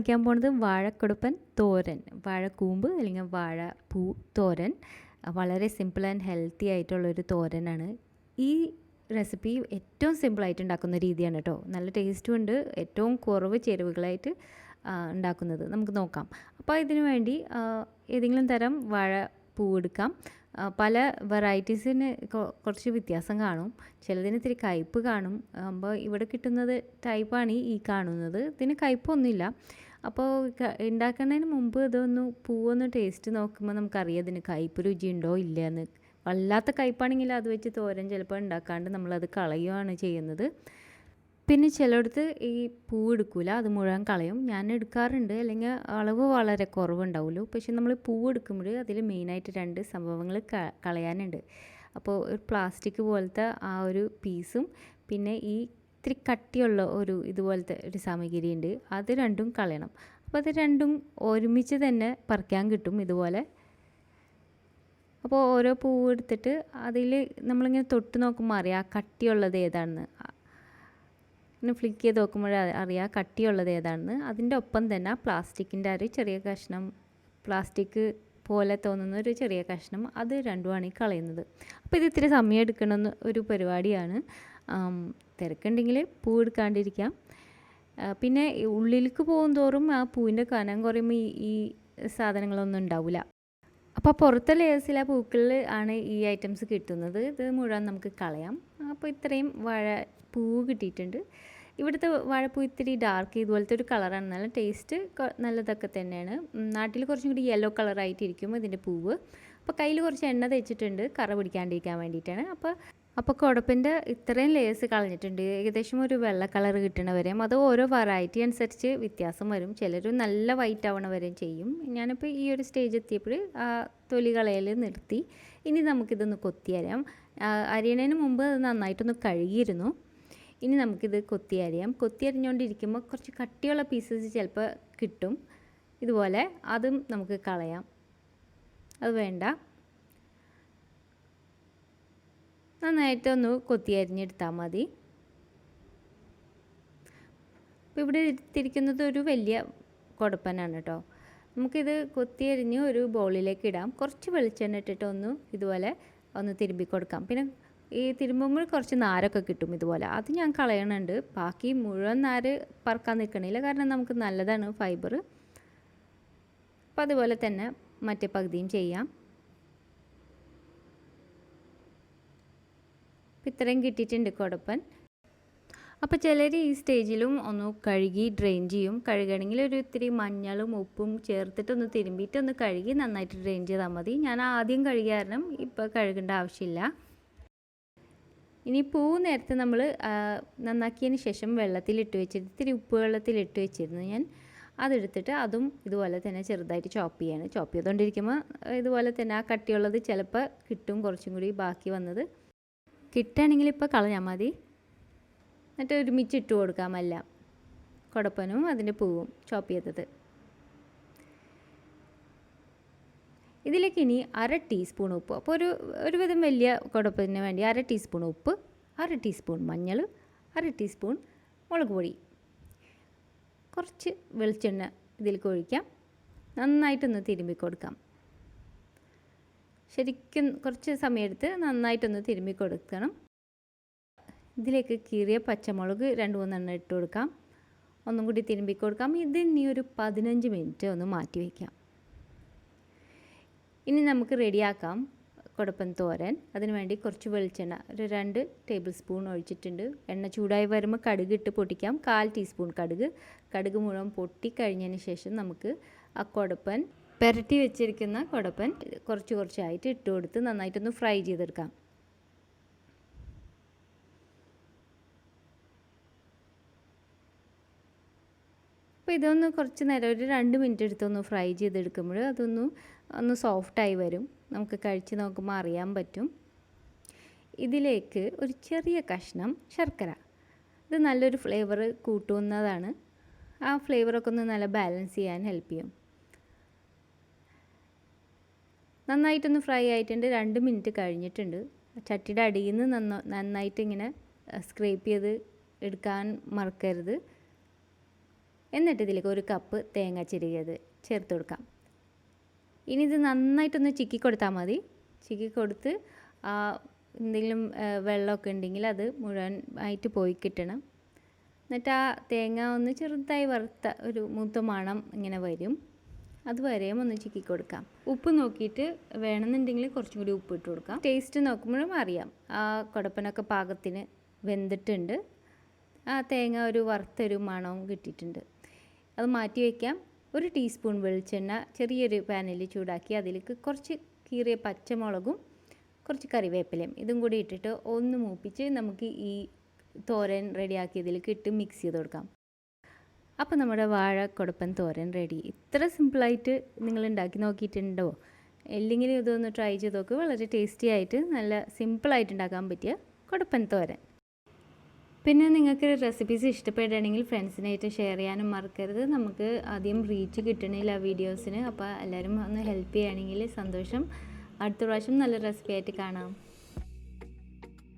കാണിക്കാൻ പോകുന്നത് വാഴക്കൊടുപ്പൻ തോരൻ, വാഴക്കൂമ്പ് അല്ലെങ്കിൽ വാഴപ്പൂ തോരൻ. വളരെ സിമ്പിൾ ആൻഡ് ഹെൽത്തി ആയിട്ടുള്ളൊരു തോരനാണ്. ഈ റെസിപ്പി ഏറ്റവും സിമ്പിളായിട്ട് ഉണ്ടാക്കുന്ന രീതിയാണ് കേട്ടോ. നല്ല ടേസ്റ്റും ഉണ്ട്. ഏറ്റവും കുറവ് ചേരുവകളായിട്ട് ഉണ്ടാക്കുന്നത്. നമുക്ക് നോക്കാം. അപ്പോൾ ഇതിനു വേണ്ടി ഏതെങ്കിലും തരം വാഴപ്പൂ എടുക്കാം. പല വെറൈറ്റീസിന് കുറച്ച് വ്യത്യാസം കാണും. ചിലതിന് ഇത്തിരി കയ്പ്പ് കാണും. അപ്പോൾ ഇവിടെ കിട്ടുന്നത് ടൈപ്പാണ് ഈ കാണുന്നത്. ഇതിന് കയ്പ്പൊന്നുമില്ല. അപ്പോൾ ഉണ്ടാക്കുന്നതിന് മുമ്പ് പൂവൊന്ന് ടേസ്റ്റ് നോക്കുമ്പോൾ നമുക്കറിയാം ഇതിന് കയ്പ്പ് രുചിയുണ്ടോ ഇല്ലയെന്ന്. വല്ലാത്ത കയ്പ്പാണെങ്കിൽ അത് വെച്ച് തോരൻ ചിലപ്പോൾ ഉണ്ടാക്കാണ്ട് നമ്മളത് കളയുകയാണ് ചെയ്യുന്നത്. പിന്നെ ചിലയിടത്ത് ഈ പൂ എടുക്കില്ല, അത് മുഴുവൻ കളയും. ഞാൻ എടുക്കാറുണ്ട്, അല്ലെങ്കിൽ അളവ് വളരെ കുറവുണ്ടാവുമല്ലോ. പക്ഷെ നമ്മൾ പൂ എടുക്കുമ്പോൾ അതിൽ മെയിനായിട്ട് 2 സംഭവങ്ങൾ കളയാനുണ്ട്. അപ്പോൾ ഒരു പ്ലാസ്റ്റിക് പോലത്തെ ആ ഒരു പീസും പിന്നെ ഈ ഇത്തിരി കട്ടിയുള്ള ഇതുപോലത്തെ ഒരു സാമഗ്രി ഉണ്ട്, അത് രണ്ടും കളയണം. അപ്പോൾ അത് രണ്ടും ഒരുമിച്ച് തന്നെ പറിക്കാൻ കിട്ടും ഇതുപോലെ. അപ്പോൾ ഓരോ പൂവ് എടുത്തിട്ട് അതിൽ നമ്മളിങ്ങനെ തൊട്ട് നോക്കുമ്പോൾ അറിയാം കട്ടിയുള്ളത് ഏതാണെന്ന്. ഇങ്ങനെ ഫ്ലിക്ക് ചെയ്ത് നോക്കുമ്പോൾ അറിയാം കട്ടിയുള്ളത് ഏതാണെന്ന്. അതിൻ്റെ ഒപ്പം തന്നെ പ്ലാസ്റ്റിക്കിൻ്റെ ഒരു ചെറിയ കഷ്ണം, പ്ലാസ്റ്റിക് പോലെ തോന്നുന്ന ഒരു ചെറിയ കഷ്ണം, അത് രണ്ടുമാണ് ഈ കളയുന്നത്. അപ്പോൾ ഇത് ഇത്തിരി സമയം എടുക്കണമെന്ന് ഒരു പരിപാടിയാണ്. തിരക്കുണ്ടെങ്കിൽ പൂ എടുക്കാണ്ടിരിക്കാം. പിന്നെ ഉള്ളിലേക്ക് പോകും തോറും ആ പൂവിൻ്റെ കനം കുറയുമ്പോൾ ഈ സാധനങ്ങളൊന്നും ഉണ്ടാവില്ല. അപ്പോൾ പുറത്തെ ലേയേഴ്സിൽ ആ പൂക്കളിൽ ആണ് ഈ ഐറ്റംസ് കിട്ടുന്നത്. ഇത് മുഴുവൻ നമുക്ക് കളയാം. അപ്പോൾ ഇത്രയും വാഴപ്പൂ കിട്ടിയിട്ടുണ്ട്. ഇവിടുത്തെ വാഴപ്പൂ ഇത്തിരി ഡാർക്ക് ഇതുപോലത്തെ ഒരു കളറാണ്. നല്ല ടേസ്റ്റ് നല്ലതൊക്കെ തന്നെയാണ്. നാട്ടിൽ കുറച്ചും കൂടി യെല്ലോ കളറായിട്ടിരിക്കും ഇതിൻ്റെ പൂവ്. അപ്പോൾ കയ്യിൽ കുറച്ച് എണ്ണ തേച്ചിട്ടുണ്ട്, കറ പിടിക്കാണ്ടിരിക്കാൻ വേണ്ടിയിട്ടാണ്. അപ്പോൾ കുടപ്പിൻ്റെ ഇത്രയും ലേയേഴ്സ് കളഞ്ഞിട്ടുണ്ട്. ഏകദേശം ഒരു വെള്ള കളർ കിട്ടണ വരെയും. അത് ഓരോ വെറൈറ്റി അനുസരിച്ച് വ്യത്യാസം വരും. ചിലർ നല്ല വൈറ്റ് ആവണ വരെയും ചെയ്യും. ഞാനിപ്പോൾ ഈ ഒരു സ്റ്റേജ് എത്തിയപ്പോൾ തൊലി കളയൽ നിർത്തി. ഇനി നമുക്കിതൊന്ന് കൊത്തി അരിയാം. അരിയണതിന് മുമ്പ് അത് നന്നായിട്ടൊന്ന് കഴുകിയിരുന്നു. ഇനി നമുക്കിത് കൊത്തി അരിയാം. കൊത്തി അരിഞ്ഞുകൊണ്ടിരിക്കുമ്പോൾ കുറച്ച് കട്ടിയുള്ള പീസസ് ചിലപ്പോൾ കിട്ടും ഇതുപോലെ. അതും നമുക്ക് കളയാം, അത് വേണ്ട. നന്നായിട്ടൊന്ന് കൊത്തി അരിഞ്ഞെടുത്താൽ മതി. അപ്പോൾ ഇവിടെ ഇട്ടിരിക്കുന്നത് ഒരു വലിയ കൊടപ്പനാണ് കേട്ടോ. നമുക്കിത് കൊത്തി അരിഞ്ഞ് ഒരു ബൗളിലേക്ക് ഇടാം. കുറച്ച് വെളിച്ചെണ്ണ ഇട്ടിട്ട് ഇതുപോലെ ഒന്ന് തിരുമ്പി കൊടുക്കാം. പിന്നെ ഈ തിരുമ്പുമ്പോൾ കുറച്ച് നാരൊക്കെ കിട്ടും ഇതുപോലെ, അത് ഞാൻ കളയണുണ്ട്. ബാക്കി മുഴുവൻ നാര് പറക്കാൻ നിൽക്കണില്ല, കാരണം നമുക്ക് നല്ലതാണ് ഫൈബർ. അപ്പോൾ അതുപോലെ തന്നെ മറ്റേ പകുതിയും ചെയ്യാം. ഇത്രയും കിട്ടിയിട്ടുണ്ട് കൊടപ്പൻ. അപ്പോൾ ചിലർ ഈ സ്റ്റേജിലും ഒന്ന് കഴുകി ഡ്രെയിൻ ചെയ്യും. കഴുകണമെങ്കിൽ ഒരു ഇത്തിരി മഞ്ഞളും ഉപ്പും ചേർത്തിട്ടൊന്ന് തിരുമ്പിയിട്ടൊന്ന് കഴുകി നന്നായിട്ട് ഡ്രെയിൻ ചെയ്താൽ മതി. ഞാൻ ആദ്യം കഴുകിയ കാരണം ഇപ്പോൾ കഴുകേണ്ട ആവശ്യമില്ല. ഇനി പൂ നേരത്തെ നമ്മൾ നന്നാക്കിയതിന് ശേഷം വെള്ളത്തിലിട്ട് വെച്ചിട്ട് ഇത്തിരി ഉപ്പ് വെള്ളത്തിലിട്ട് വെച്ചിരുന്നു ഞാൻ. അതെടുത്തിട്ട് അതും ഇതുപോലെ തന്നെ ചെറുതായിട്ട് ചോപ്പ് ചെയ്യാണ്. ചോപ്പ് ചെയ്തുകൊണ്ടിരിക്കുമ്പോൾ ഇതുപോലെ തന്നെ ആ കട്ടിയുള്ളത് ചിലപ്പോൾ കിട്ടും, കുറച്ചും കൂടി ബാക്കി വന്നത് കിട്ടുകയാണെങ്കിൽ ഇപ്പോൾ കളഞ്ഞാൽ മതി. എന്നിട്ട് ഒരുമിച്ച് ഇട്ട് കൊടുക്കാമല്ല, കൊടപ്പനും അതിൻ്റെ പൂവും ചോപ്പ് ചെയ്തത്. ഇതിലേക്ക് ഇനി 1/2 ടീസ്പൂൺ ഉപ്പ്. അപ്പോൾ ഒരുവിധം വലിയ കൊടപ്പത്തിന് വേണ്ടി 1/2 ടീസ്പൂൺ ഉപ്പ്, 1/2 ടീസ്പൂൺ മഞ്ഞൾ, 1/2 ടീസ്പൂൺ മുളക് പൊടി, കുറച്ച് വെളിച്ചെണ്ണ ഇതിലേക്ക് ഒഴിക്കാം. നന്നായിട്ടൊന്ന് തിരുമ്പി കൊടുക്കാം. ശരിക്കും കുറച്ച് സമയമെടുത്ത് നന്നായിട്ടൊന്ന് തിരുമ്പി കൊടുക്കണം. ഇതിലേക്ക് കീറിയ പച്ചമുളക് 2-3 എണ്ണം ഇട്ട് കൊടുക്കാം. ഒന്നും കൂടി തിരുമ്പി കൊടുക്കാം. ഇത് ഇനി ഒരു 15 മിനിറ്റ് ഒന്ന് മാറ്റി വയ്ക്കാം. ഇനി നമുക്ക് റെഡിയാക്കാം കൊടപ്പൻ തോരൻ. അതിനുവേണ്ടി കുറച്ച് വെളിച്ചെണ്ണ ഒരു 2 ടേബിൾ സ്പൂൺ ഒഴിച്ചിട്ടുണ്ട്. എണ്ണ ചൂടായി വരുമ്പോൾ കടുക് ഇട്ട് പൊട്ടിക്കാം. 1/4 ടീസ്പൂൺ കടുക് മുഴുവൻ പൊട്ടിക്കഴിഞ്ഞതിന് ശേഷം നമുക്ക് ആ കൊടപ്പൻ, പുരട്ടി വെച്ചിരിക്കുന്ന കൊടപ്പൻ കുറച്ചായിട്ട് ഇട്ട് കൊടുത്ത് നന്നായിട്ടൊന്ന് ഫ്രൈ ചെയ്തെടുക്കാം. അപ്പോൾ ഇതൊന്ന് കുറച്ച് നേരം ഒരു 2 മിനിറ്റ് എടുത്തൊന്ന് ഫ്രൈ ചെയ്തെടുക്കുമ്പോൾ ഒന്ന് സോഫ്റ്റായി വരും. നമുക്ക് കഴിച്ച് നോക്കുമ്പോൾ അറിയാൻ പറ്റും. ഇതിലേക്ക് ഒരു ചെറിയ കഷ്ണം ശർക്കര, ഇത് നല്ലൊരു ഫ്ലേവർ കൂട്ടുന്നതാണ്. ആ ഫ്ലേവറൊക്കെ ഒന്ന് നല്ല ബാലൻസ് ചെയ്യാൻ ഹെൽപ്പ് ചെയ്യും. നന്നായിട്ടൊന്ന് ഫ്രൈ ആയിട്ടുണ്ട്. 2 മിനിറ്റ് കഴിഞ്ഞിട്ടുണ്ട്. ചട്ടിയുടെ അടിയിൽ നിന്ന് നന്നായിട്ട് ഇങ്ങനെ സ്ക്രേപ്പ് ചെയ്ത് എടുക്കാൻ മറക്കരുത്. എന്നിട്ട് ഇതിലേക്ക് 1 കപ്പ് തേങ്ങ ചിരകിയത് ചേർത്ത് കൊടുക്കാം. ഇനി ഇത് നന്നായിട്ടൊന്ന് ചിക്കി കൊടുത്താൽ മതി. ചിക്കി കൊടുത്ത് എന്തെങ്കിലും വെള്ളമൊക്കെ ഉണ്ടെങ്കിൽ അത് മുഴുവനായിട്ട് പോയി കിട്ടണം. എന്നിട്ട് ആ തേങ്ങ ഒന്ന് ചെറുതായി വറുത്ത ഒരു മൂത്ത മണം ഇങ്ങനെ വരും. അതുവരെയും ഒന്ന് ചിക്കി കൊടുക്കാം. ഉപ്പ് നോക്കിയിട്ട് വേണമെന്നുണ്ടെങ്കിൽ കുറച്ചും കൂടി ഉപ്പ് ഇട്ട് കൊടുക്കാം. ടേസ്റ്റ് നോക്കുമ്പോഴും അറിയാം ആ കൊടപ്പനൊക്കെ പാകത്തിന് വെന്തിട്ടുണ്ട്. ആ തേങ്ങ ഒരു വറുത്തൊരു മണവും കിട്ടിയിട്ടുണ്ട്. അത് മാറ്റി വയ്ക്കാം. 1 ടീസ്പൂൺ വെളിച്ചെണ്ണ ചെറിയൊരു പാനിൽ ചൂടാക്കി അതിലേക്ക് കുറച്ച് കീറിയ പച്ചമുളകും കുറച്ച് കറിവേപ്പിലയും ഇതും കൂടി ഇട്ടിട്ട് ഒന്ന് മൂപ്പിച്ച് നമുക്ക് ഈ തോരൻ റെഡിയാക്കിയതിലേക്ക് ഇട്ട് മിക്സ് ചെയ്ത് കൊടുക്കാം. അപ്പോൾ നമ്മുടെ വാഴക്കൊടപ്പൻ തോരൻ റെഡി. ഇത്ര സിമ്പിളായിട്ട് നിങ്ങൾ ഉണ്ടാക്കി നോക്കിയിട്ടുണ്ടോ? ഇല്ലെങ്കിലും ഇതൊന്ന് ട്രൈ ചെയ്ത് നോക്ക്. വളരെ ടേസ്റ്റി ആയിട്ട് നല്ല സിമ്പിളായിട്ട് ഉണ്ടാക്കാൻ പറ്റിയ കൊടപ്പൻ തോരൻ. പിന്നെ നിങ്ങൾക്ക് റെസിപ്പീസ് ഇഷ്ടപ്പെടുകയാണെങ്കിൽ ഫ്രണ്ട്സിനായിട്ട് ഷെയർ ചെയ്യാനും മറക്കരുത്. നമുക്ക് ആദ്യം റീച്ച് കിട്ടണില്ല വീഡിയോസിന്. അപ്പോൾ എല്ലാവരും ഒന്ന് ഹെൽപ്പ് ചെയ്യുകയാണെങ്കിൽ സന്തോഷം. അടുത്ത പ്രാവശ്യം നല്ല റെസിപ്പി ആയിട്ട് കാണാം.